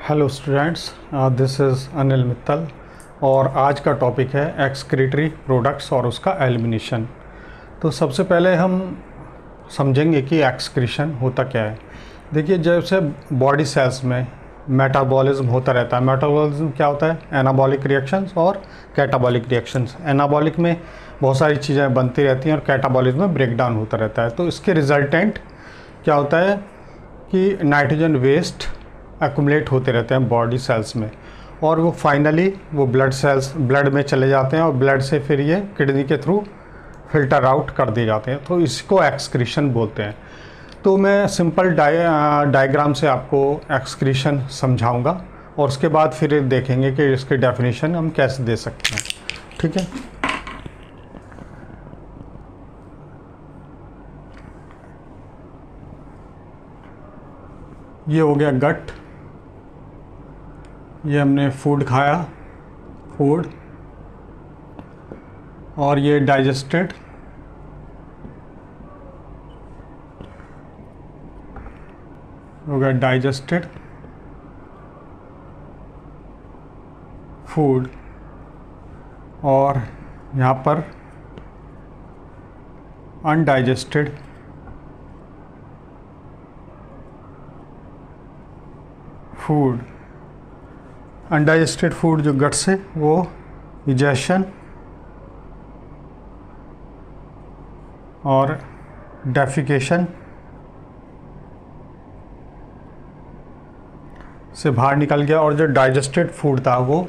Hello students, this is Anil Mittal और आज का टॉपिक है एक्सक्रीटरी प्रोडक्ट्स और उसका एलिमिनेशन। तो सबसे पहले हम समझेंगे कि एक्सक्रीशन होता क्या है। देखिए, जैसे बॉडी सेल्स में मेटाबॉलिज्म होता रहता है। मेटाबॉलिज्म क्या होता है? एनाबॉलिक रिएक्शंस और कैटाबॉलिक रिएक्शंस। एनाबॉलिक में बहुत सारी चीज़ें बनती रहती हैं और कैटाबॉलिक में ब्रेकडाउन होता रहता है। तो इसके रिजल्टेंट क्या होता है कि नाइट्रोजन वेस्ट एक्युमुलेट होते रहते हैं बॉडी सेल्स में और वो फाइनली वो ब्लड में चले जाते हैं और ब्लड से फिर ये किडनी के थ्रू फिल्टर आउट कर दिए जाते हैं। तो इसको एक्सक्रीशन बोलते हैं। तो मैं सिंपल डायग्राम से आपको एक्सक्रीशन समझाऊंगा और उसके बाद फिर देखेंगे कि इसकी डेफिनेशन हम कैसे दे सकते हैं। ठीक है। ये हो गया गट। ये हमने फूड खाया, फूड, और ये डाइजेस्टेड, हो गया डाइजेस्टेड फूड, और यहाँ पर अनडाइजेस्टेड फूड। अनडाइजेस्टेड फूड जो गट से, वो इजेशन और डेफिकेशन से बाहर निकल गया, और जो डाइजेस्टेड फूड था वो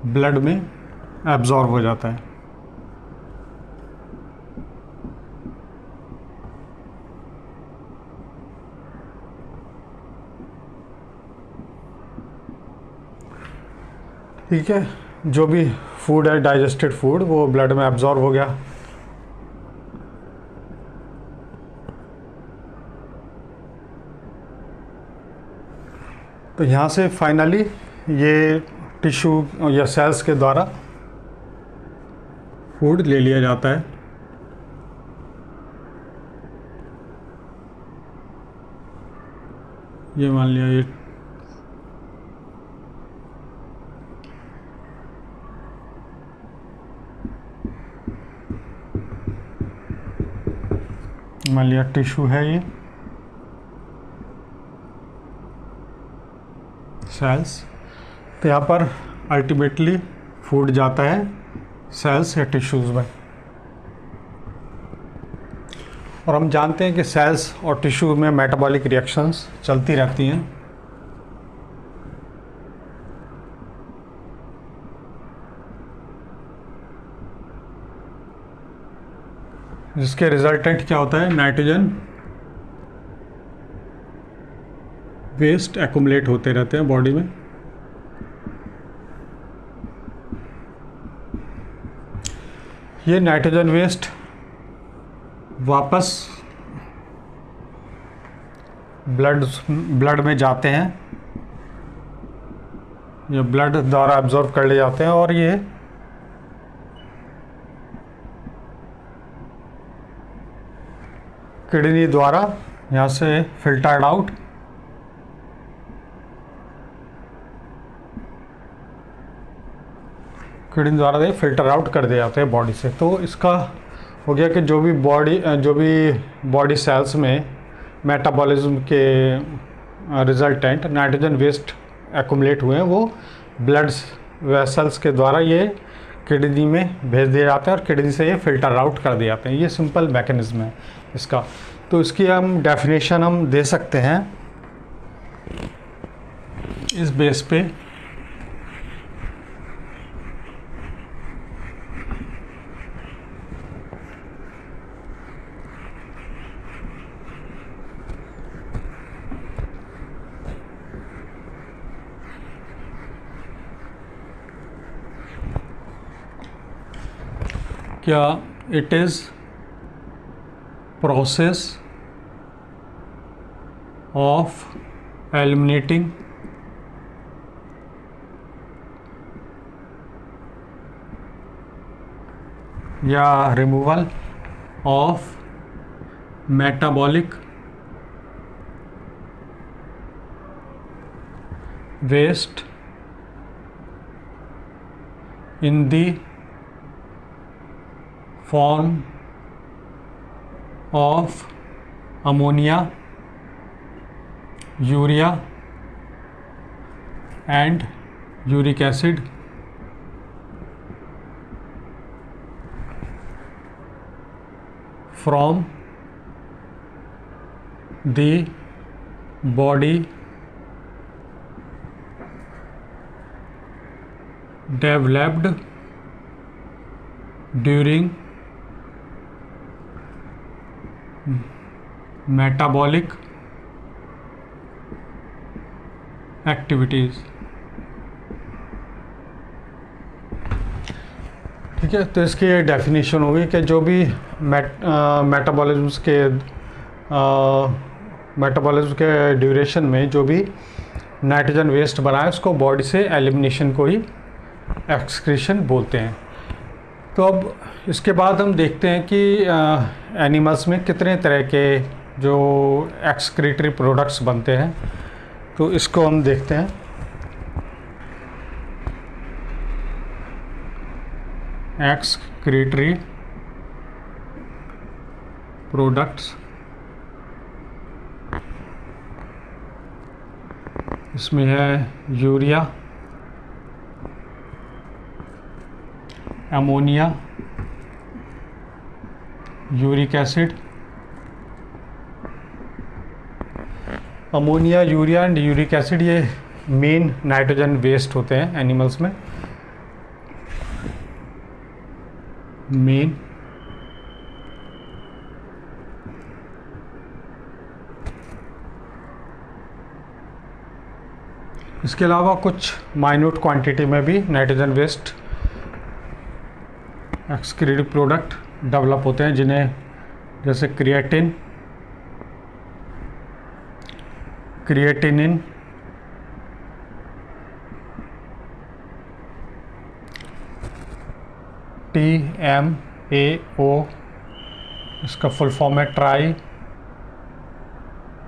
ब्लड में एब्जॉर्ब हो जाता है। ठीक है। जो भी फूड है, डाइजेस्टेड फूड, वो ब्लड में एब्जॉर्ब हो गया। तो यहाँ से फाइनली ये टिश्यू या सेल्स के द्वारा फूड ले लिया जाता है। ये मान लिया, ये मान लिया टिश्यू है, ये सेल्स। तो यहाँ पर अल्टीमेटली फूड जाता है सेल्स या टिश्यूज़ में। और हम जानते हैं कि सेल्स और टिश्यू में मेटाबॉलिक रिएक्शंस चलती रहती हैं। जिसके रिजल्टेंट क्या होता है? नाइट्रोजन वेस्ट एक्युमुलेट होते रहते हैं बॉडी में। ये नाइट्रोजन वेस्ट वापस ब्लड में जाते हैं, ये ब्लड द्वारा एब्जॉर्ब कर ले जाते हैं और ये किडनी द्वारा यहाँ से फिल्टर्ड आउट, किडनी द्वारा ये फिल्टर आउट कर दिए जाते हैं बॉडी से। तो इसका हो गया कि जो भी बॉडी सेल्स में मेटाबॉलिज्म के रिजल्टेंट नाइट्रोजन वेस्ट एक्युमुलेट हुए हैं, वो ब्लड वेसल्स के द्वारा ये किडनी में भेज दिए जाते हैं और किडनी से ये फिल्टर आउट कर दिए जाते हैं। ये सिंपल मैकेनिज्म है इसका। तो इसकी हम डेफिनेशन हम दे सकते हैं इस बेस पे। क्या it is process of eliminating या removal of metabolic waste in the form of ammonia, urea and uric acid from the body developed during metabolic activities। ठीक है, तो इसकी ये डेफिनेशन होगी कि जो भी मेटाबॉलिज्म के ड्यूरेशन में जो भी नाइट्रोजन वेस्ट बना है उसको बॉडी से एलिमिनेशन को ही एक्सक्रीशन बोलते हैं। तो अब इसके बाद हम देखते हैं कि एनिमल्स में कितने तरह के जो एक्सक्रीटरी प्रोडक्ट्स बनते हैं, तो इसको हम देखते हैं। एक्सक्रीटरी प्रोडक्ट्स, इसमें है urea, ammonia, uric acid. Ammonia, urea and uric acid ये मेन नाइट्रोजन वेस्ट होते हैं एनिमल्स में। मेन इसके अलावा कुछ माइन्यूट क्वांटिटी में भी nitrogen waste excretive product develop होते हैं, जिन्हें जैसे क्रिएटिनिन, TMAO, इसका फुल फॉर्म है ट्राई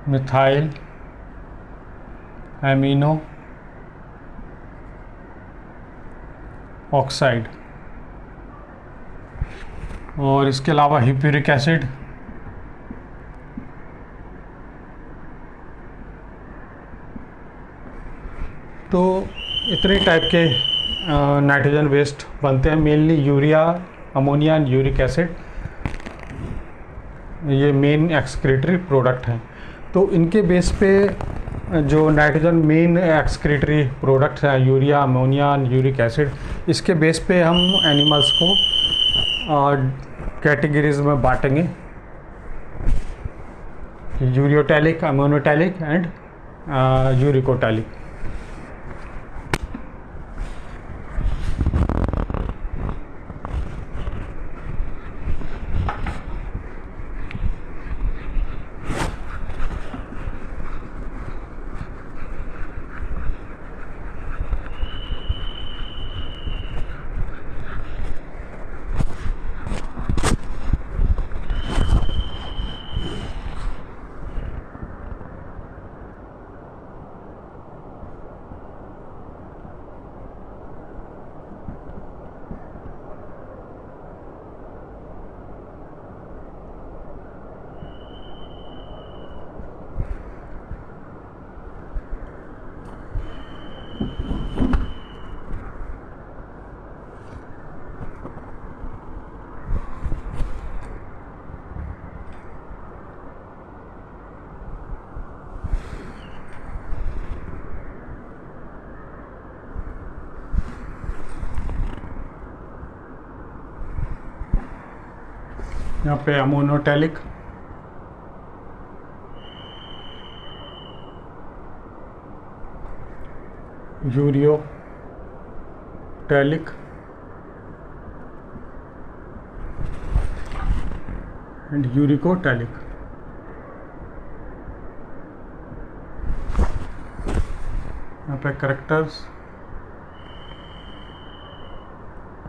मिथाइल एमिनो ऑक्साइड। और इसके अलावा हिप्यूरिक एसिड, तो इतने टाइप के नाइट्रोजन वेस्ट बनते हैं। Mainly urea, ammonia and uric acid ये मेन एक्सक्रीटरी प्रोडक्ट हैं। तो इनके बेस पे जो नाइट्रोजन मेन एक्सक्रीटरी प्रोडक्ट्स हैं, urea, ammonia and uric acid, इसके बेस पे हम एनिमल्स को कैटेगरीज में बांटेंगे, यूरियोटैलिक, अमोनोटैलिक एंड यूरिकोटैलिक। यहाँ पे अमोनोटैलिक, यूरियोटैलिक एंड यूरिकोटैलिक। यहाँ पे कैरेक्टर्स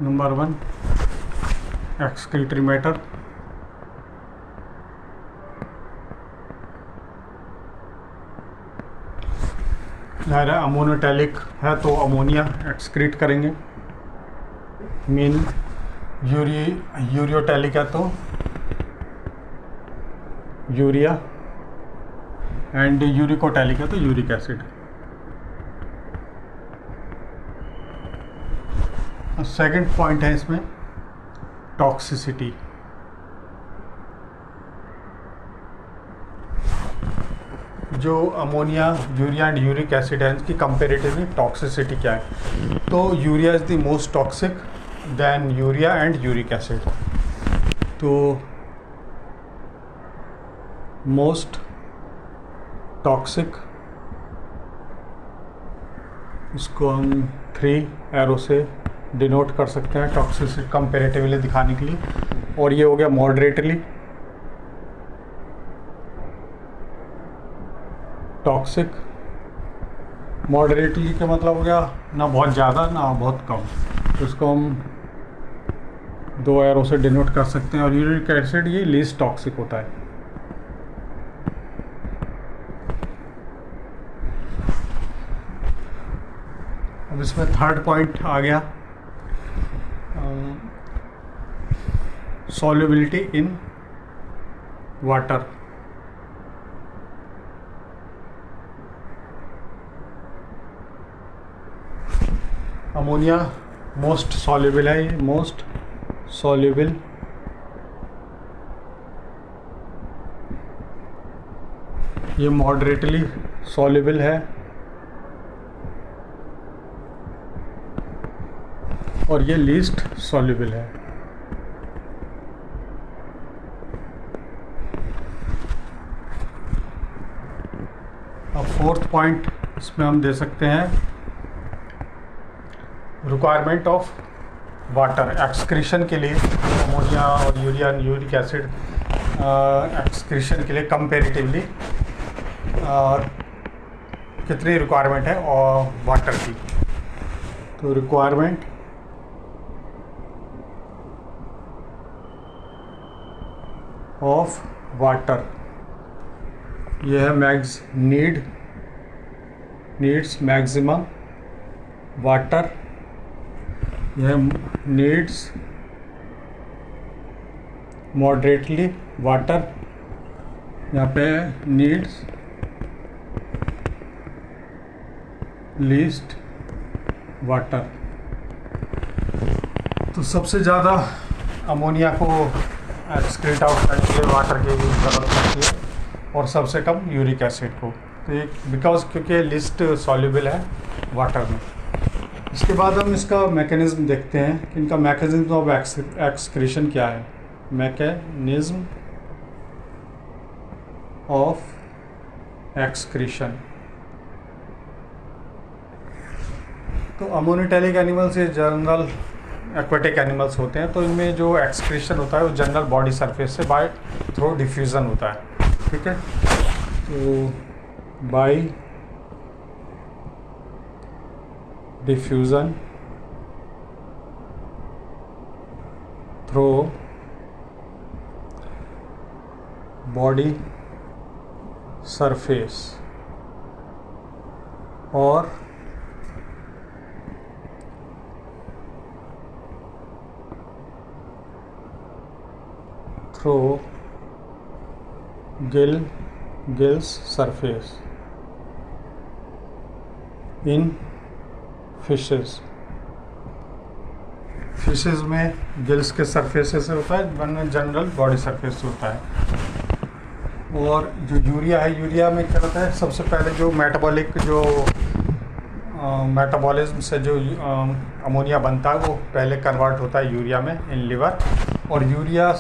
नंबर 1 एक्सक्रीटरी मैटर, जाहिर है अमोनोटैलिक है तो अमोनिया एक्सक्रीट करेंगे। मीन यूरियोटैलिक है तो यूरिया, एंड यूरिकोटैलिक है तो यूरिक एसिड। सेकंड पॉइंट है इसमें टॉक्सिसिटी। जो ammonia, urea and uric acid है इसकी कंपेरेटिवली टॉक्सिसिटी क्या है? तो urea is the most toxic then urea and uric acid. तो मोस्ट टॉक्सिक, इसको हम 3 एरो से डिनोट कर सकते हैं टॉक्सिसिटी कंपेरेटिवली दिखाने के लिए। और ये हो गया मॉडरेटली टॉक्सिक। मॉडरेटली का मतलब हो गया ना बहुत ज़्यादा ना बहुत कम, तो इसको हम 2 एरो से डिनोट कर सकते हैं। और यूरिक एसिड ये लीस्ट टॉक्सिक होता है। अब इसमें थर्ड पॉइंट आ गया solubility in water. Ammonia most soluble है, ये मोस्ट सॉल्युबल ये मॉडरेटली सॉल्युबल है और ये लीस्ट सॉल्युबल है। अब फोर्थ पॉइंट इसमें हम दे सकते हैं रिक्वायरमेंट ऑफ वाटर एक्सक्रीशन के लिए। अमोनिया और urea and uric acid excretion के लिए कंपेरेटिवली कितनी रिक्वायरमेंट है और वाटर की? तो रिक्वायरमेंट ऑफ वाटर यह है नीड्स मैक्सिमम वाटर, यह नीड्स मॉडरेटली वाटर, यहाँ पे नीड्स लीस्ट वाटर। तो सबसे ज़्यादा अमोनिया को एक्सक्रीट आउट करने के लिए वाटर की भी ज़रूरत पड़ती है और सबसे कम यूरिक एसिड को। तो ये बिकॉज क्योंकि लिस्ट सॉल्युबल है वाटर में। इसके बाद हम इसका मैकेनिज्म देखते हैं कि इनका मैकेनिज्म ऑफ एक्सक्रीशन क्या है। Mechanism of excretion. तो अमोनोटैलिक एनिमल्स ये जनरल एक्वेटिक एनिमल्स होते हैं, तो इनमें जो एक्सक्रीशन होता है वो जनरल बॉडी सरफेस से बाय थ्रू डिफ्यूज़न होता है। ठीक है, तो by diffusion through body surface और through gills surface in fishes. Fishes में गिल्स के सरफेस से होता है, वरना जनरल बॉडी सरफेस से होता है। और जो यूरिया है, यूरिया में क्या होता है, सबसे पहले जो मेटाबॉलिज्म से जो अमोनिया बनता है वो पहले कन्वर्ट होता है यूरिया में इन लिवर, और यूरिया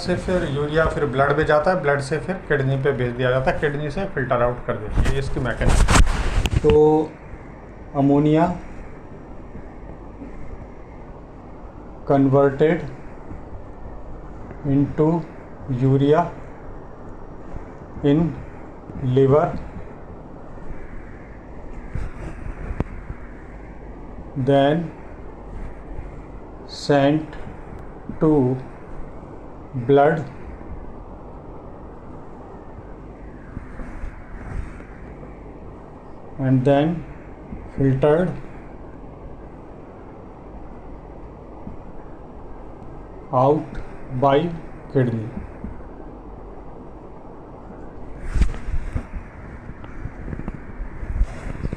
फिर ब्लड में जाता है, ब्लड से फिर किडनी पे भेज दिया जाता है, किडनी से फिल्टर आउट कर देती है। इसकी मैकेनिज्म। तो ammonia converted into urea in liver, then sent to blood and then filtered out by kidney।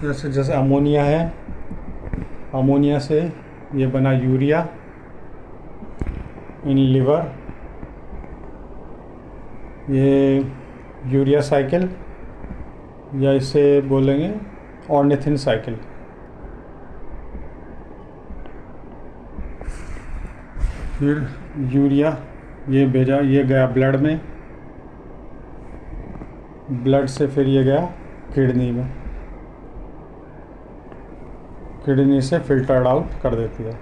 जैसे अमोनिया है, अमोनिया से ये बना यूरिया इन लिवर, ये यूरिया साइकिल या इसे बोलेंगे ऑर्निथिन साइकिल। फिर यूरिया ये भेजा, ये गया ब्लड में, ब्लड से फिर ये गया किडनी में, किडनी से फिल्टर्ड आउट कर देती है।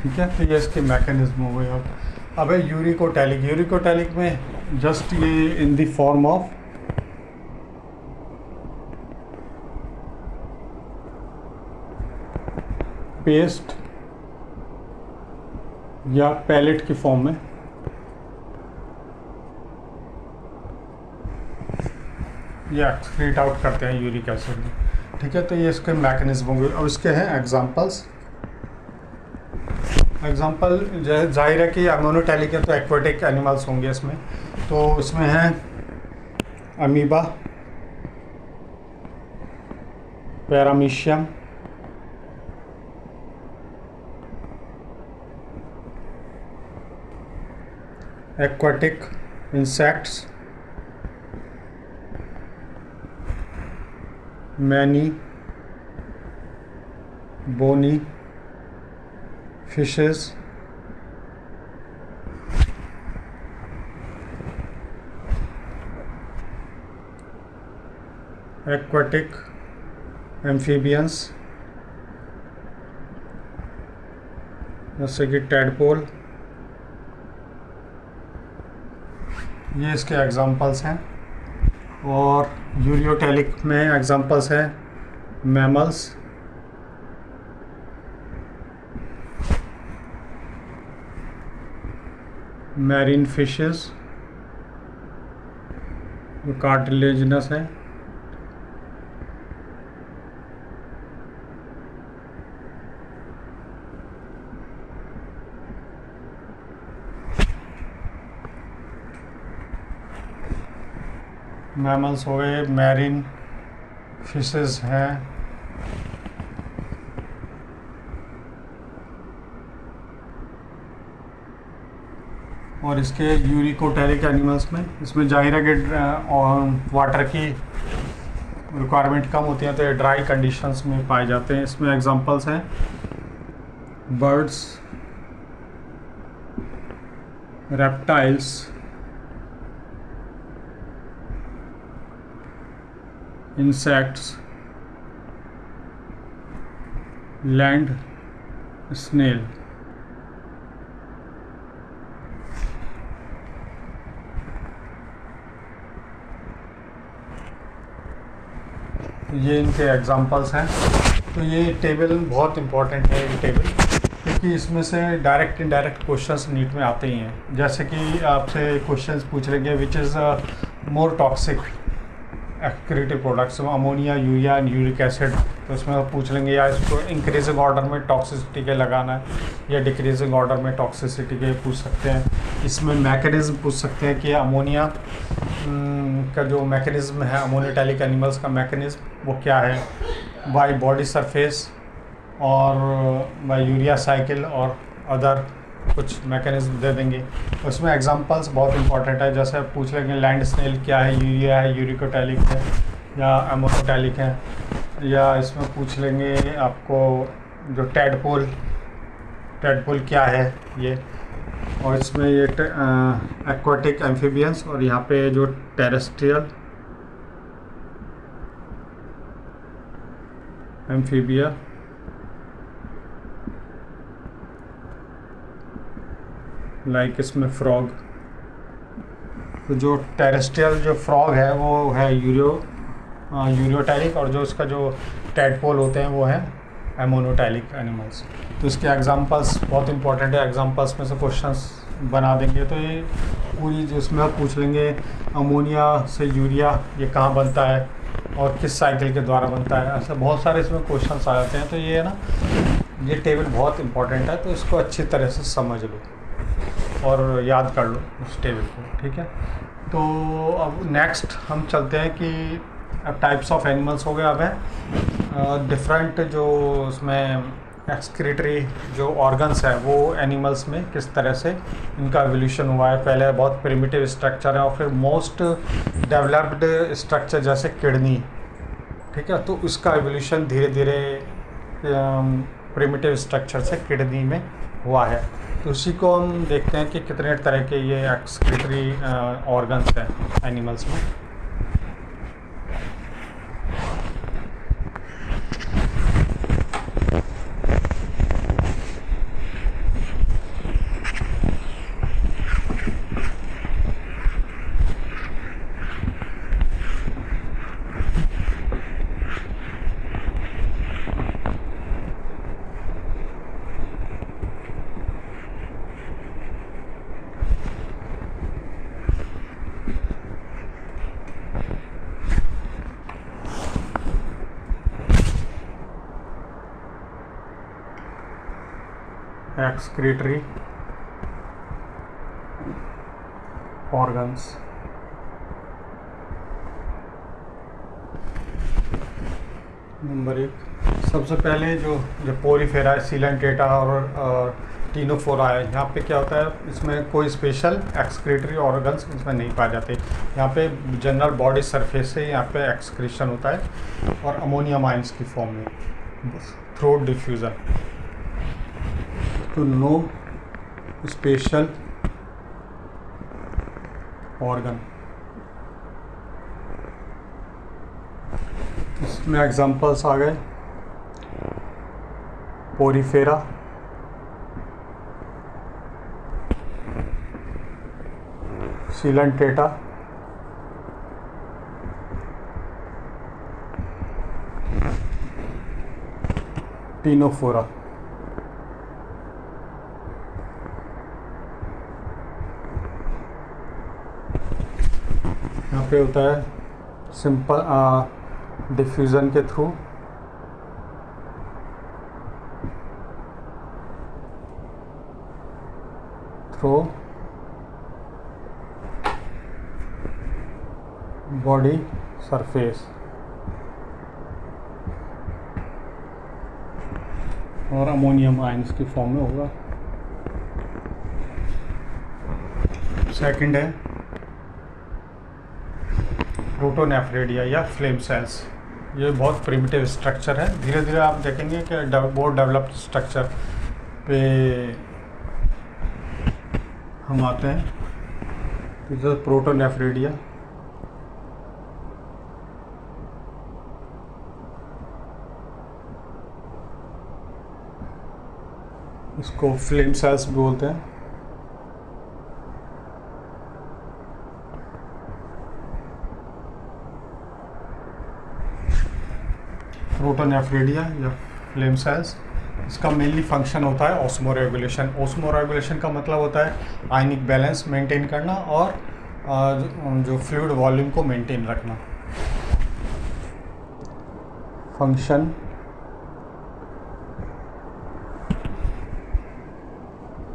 ठीक है, तो ये इसके मैकेनिज्म हो गए। अब है यूरिकोटैलिक। यूरिकोटैलिक में जस्ट ये in the form of paste या पैलेट की फॉर्म में ये एक्सक्रीट आउट करते हैं यूरिक एसिड। ठीक है, तो ये इसके मैकेनिज्म होंगे। और इसके हैं एग्जांपल्स। एग्जांपल जाहिर है कि अमोनोटैलिक है तो एक्वेटिक एनिमल्स होंगे इसमें। तो इसमें है amoeba, paramecium, aquatic insects, many, bony fishes, aquatic amphibians जैसे कि टैडपोल, ये इसके एग्जांपल्स हैं। और यूरियोटैलिक में एग्जांपल्स हैं मैमल्स, मैरीन फिशेस जो कार्टिलेजिनस है, मैमल्स हो गए, मैरीन फिशेस हैं। और इसके यूरिकोटैलिक एनिमल्स में इसमें जाहिर है कि वाटर की रिक्वायरमेंट कम होती है तो ये ड्राई कंडीशंस में पाए जाते हैं। इसमें एग्जांपल्स हैं birds, reptiles, insects, land snail. ये इनके एग्जांपल्स हैं। तो ये टेबल बहुत इम्पोर्टेंट है, ये टेबल, क्योंकि इसमें से डायरेक्ट इनडायरेक्ट क्वेश्चंस नीट में आते ही हैं। जैसे कि आपसे क्वेश्चंस पूछ लेंगे which is more toxic excretory products, ammonia, urea and uric acid. तो इसमें पूछ लेंगे या इसको इंक्रीजिंग ऑर्डर में टॉक्सिसिटी के लगाना है या डिक्रीजिंग ऑर्डर में टॉक्सिसिटी के पूछ सकते हैं। इसमें मैकेनिज्म पूछ सकते हैं कि अमोनिया का जो मैकेनिज्म है, अमोनोटैलिक एनिमल्स का मैकेनिज्म वो क्या है, बाय बॉडी सरफेस और बाय यूरिया साइकिल और अदर कुछ मैकेनिज्म दे देंगे। उसमें एग्जांपल्स बहुत इंपॉर्टेंट है। जैसे पूछ लेंगे लैंड स्नेल क्या है, यूरिया है, यूरिकोटैलिक है या अमोनोटैलिक है। या इसमें पूछ लेंगे आपको जो टैडपोल क्या है ये। और इसमें ये एक्वाटिक एम्फीबियंस और यहाँ पे जो टेरेस्ट्रियल एम्फीबिया, लाइक इसमें फ्रॉग। तो जो टेरेस्ट्रियल जो फ्रॉग है वो है यूरियोटैलिक और जो इसका जो टैडपोल होते हैं वो है एमोनोटैलिक एनिमल्स। तो इसके एग्जांपल्स बहुत इंपॉर्टेंट है। एग्जांपल्स में से क्वेश्चंस बना देंगे। तो ये पूरी जिसमें आप पूछ लेंगे अमोनिया से यूरिया ये कहाँ बनता है और किस साइकिल के द्वारा बनता है, ऐसे बहुत सारे इसमें क्वेश्चंस आ जाते हैं। तो ये है ना, ये टेबल बहुत इंपॉर्टेंट है, तो इसको अच्छी तरह से समझ लो और याद कर लो उस टेबल को, ठीक है। तो अब नेक्स्ट हम चलते हैं कि अब टाइप्स ऑफ एनिमल्स हो गए। अब है डिफरेंट जो उसमें एक्सक्रीटरी जो ऑर्गन्स है वो एनिमल्स में किस तरह से इनका एवोल्यूशन हुआ है। पहले बहुत प्रिमिटिव स्ट्रक्चर है और फिर मोस्ट डेवलप्ड स्ट्रक्चर जैसे किडनी, ठीक है। तो उसका एवोल्यूशन धीरे धीरे प्रिमिटिव स्ट्रक्चर से किडनी में हुआ है। तो उसी को हम देखते हैं कि कितने तरह के ये एक्सक्रीटरी ऑर्गन्स हैं एनिमल्स में। Excretory organs। नंबर 1, सबसे पहले जो पोरीफेरा है, सीलेंटेटा और टीनोफोरा है। यहाँ पे क्या होता है, इसमें कोई स्पेशल एक्सक्रीटरी ऑर्गन्स इसमें नहीं पाए जाते। यहाँ पे जनरल बॉडी सरफेस से यहाँ पे एक्सक्रीशन होता है और अमोनिया माइंस की फॉर्म में थ्रू डिफ्यूज़न। तो नो स्पेशल ऑर्गन। इसमें एग्जांपल्स आ गए पोरीफेरा, सीलेंटेटा, टीनोफोरा। यहाँ पे होता है सिंपल डिफ्यूज़न के थ्रू बॉडी सरफेस और अमोनियम आयंस की फॉर्म में होगा। सेकंड है प्रोटोनेफ्रेडिया या फ्लेम सेल्स। ये बहुत प्रिमिटिव स्ट्रक्चर है। धीरे धीरे आप देखेंगे कि बहुत डेवलप्ड स्ट्रक्चर पे हम आते हैं। तो प्रोटोनेफ्रेडिया इसको फ्लेम सेल्स भी बोलते हैं। प्रोटोनेफ्रेडिया या फ्लेम सेल्स, इसका मेनली फंक्शन होता है ऑस्मोरेगुलेशन। ऑस्मोरेगुलेशन का मतलब होता है आयनिक बैलेंस मेंटेन करना और जो फ्लूइड वॉल्यूम को मेंटेन रखना। Function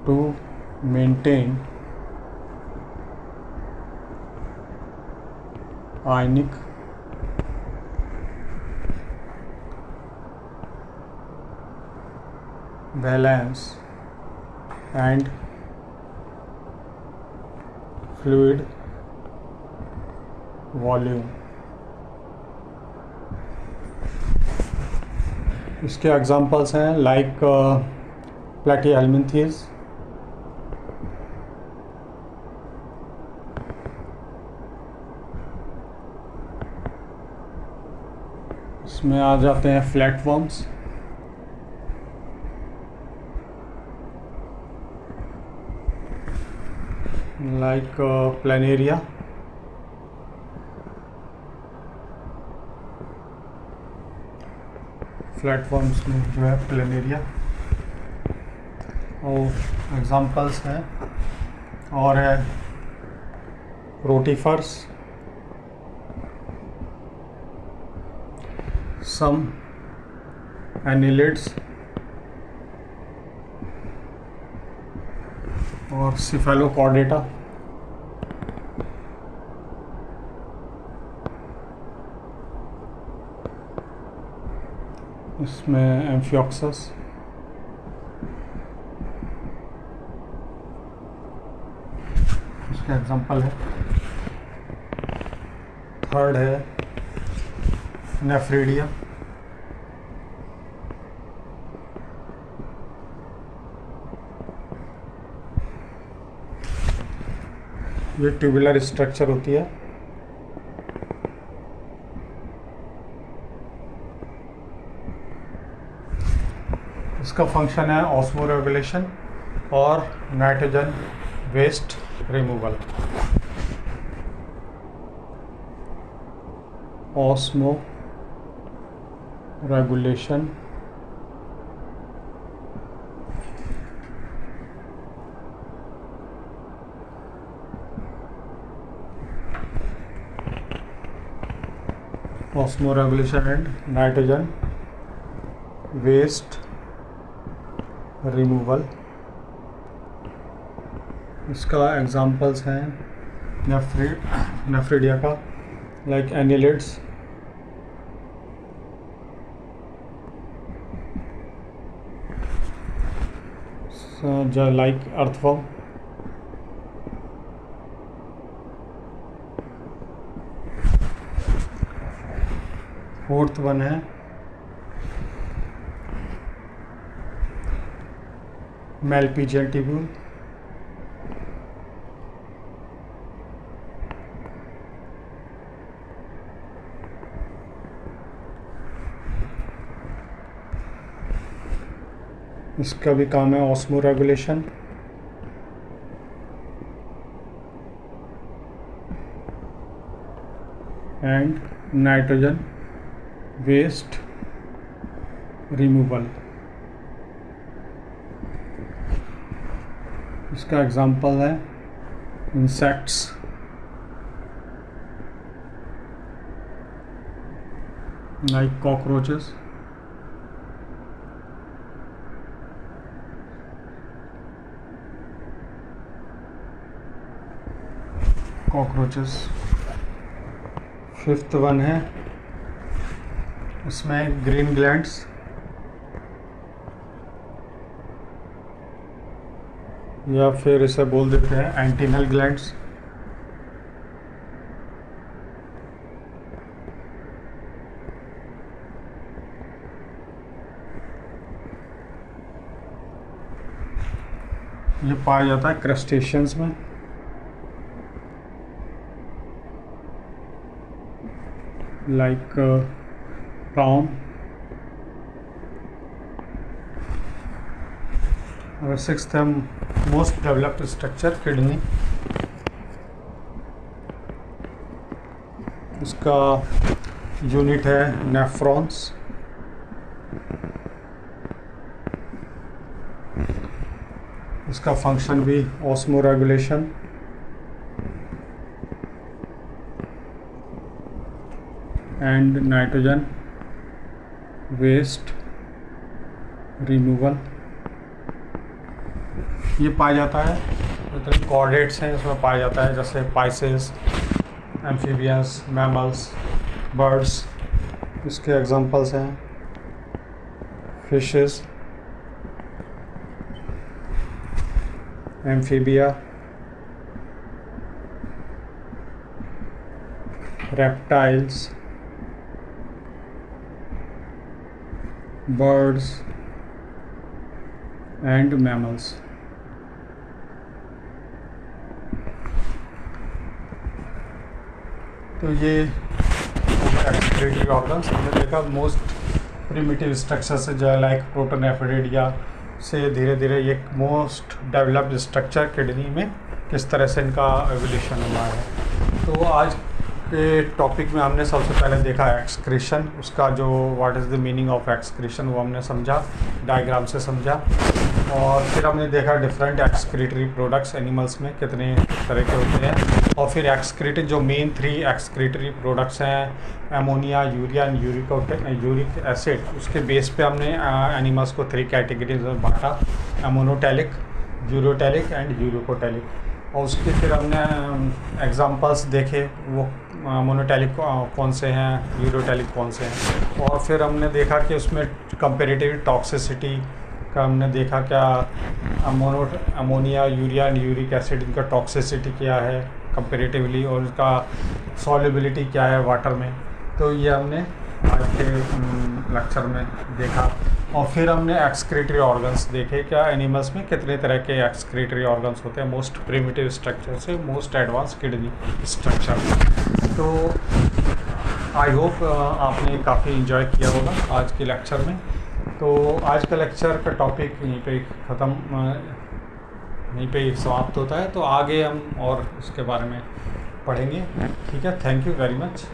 to maintain ionic balance and fluid volume. इसके एग्जांपल्स हैं लाइक प्लैटिहेल्मिन्थेस, इसमें आ जाते हैं फ्लैटवर्म्स, लाइक प्लेनेरिया, प्लेटफॉर्म्स में जो है प्लेनेरिया और एग्जांपल्स हैं। और है rotifers, some annelids और cephalochordata, इसमें एम्फियोक्सस, इसका एग्जांपल है। थर्ड है नेफ्रिडिया, ये ट्यूबुलर स्ट्रक्चर होती है। इसका फंक्शन है ऑस्मो रेगुलेशन और nitrogen waste removal. Osmoregulation and nitrogen waste removal. इसका एग्जांपल्स हैं नेफ्रिडिया का, like annelids, like earthworm, fourth one है मैलपीजियन ट्यूब्यूल, इसका भी काम है osmoregulation. And nitrogen waste removal. इसका एग्जांपल है insects, like cockroaches, fifth one है इसमें ग्रीन ग्लैंड्स, या फिर इसे बोल देते हैं एंटीनल ग्लैंड्स। ये पाया जाता है क्रस्टेशियंस में, लाइक प्राउन। और सिक्स्थ है मोस्ट डेवलप्ड स्ट्रक्चर किडनी। इसका यूनिट है नेफ्रॉन्स। इसका फंक्शन भी osmoregulation and nitrogen waste removal. ये पाया जाता है, जितने कॉर्डेट्स हैं इसमें पाया जाता है, जैसे पाइसेस, एम्फीबियंस, मैमल्स, बर्ड्स। इसके एग्जांपल्स हैं fishes, amphibia, reptiles, birds and mammals. तो ये एक्सक्रीटरी ऑर्गन्स हमने देखा। मोस्ट प्रिमिटिव स्ट्रक्चर से जो है लाइक प्रोटोनेफ्रिडिया से धीरे धीरे ये मोस्ट डेवलप्ड स्ट्रक्चर किडनी में किस तरह से इनका एवोल्यूशन हुआ है। तो आज के टॉपिक में हमने सबसे पहले देखा एक्सक्रीशन, उसका जो what is the meaning of excretion वो हमने समझा, डायग्राम से समझा। और फिर हमने देखा डिफरेंट एक्सक्रीटरी प्रोडक्ट्स एनिमल्स में कितने तरह के होते हैं। और फिर एक्सक्रीटरी जो मेन 3 एक्सक्रीटरी प्रोडक्ट्स हैं ammonia, urea and uric acid, उसके बेस पे हमने एनिमल्स को 3 कैटेगरीज में बांटा, अमोनोटैलिक, यूरोटैलिक एंड यूरोकोटैलिक। और उसके फिर हमने एग्जांपल्स देखे, वो मोनोटैलिक कौन से हैं, यूरोटैलिक कौन से हैं। और फिर हमने देखा कि उसमें कंपेरेटिव टॉक्सिसिटी का हमने देखा, क्या ammonia, urea and uric acid, इनका टॉक्सिसिटी क्या है कंपेरेटिवली, और इसका सॉल्युबिलिटी क्या है वाटर में। तो ये हमने आज के लेक्चर में देखा। और फिर हमने एक्सक्रीटरी ऑर्गन्स देखे, क्या एनिमल्स में कितने तरह के एक्सक्रीटरी ऑर्गन्स होते हैं, मोस्ट प्रिमिटिव स्ट्रक्चर से मोस्ट एडवांस किडनी स्ट्रक्चर। तो आई होप आपने काफ़ी इन्जॉय किया होगा आज के लेक्चर में। तो आज का लेक्चर का टॉपिक यहीं पे यहीं पे समाप्त होता है। तो आगे हम और उसके बारे में पढ़ेंगे। ठीक है, थैंक यू वेरी मच।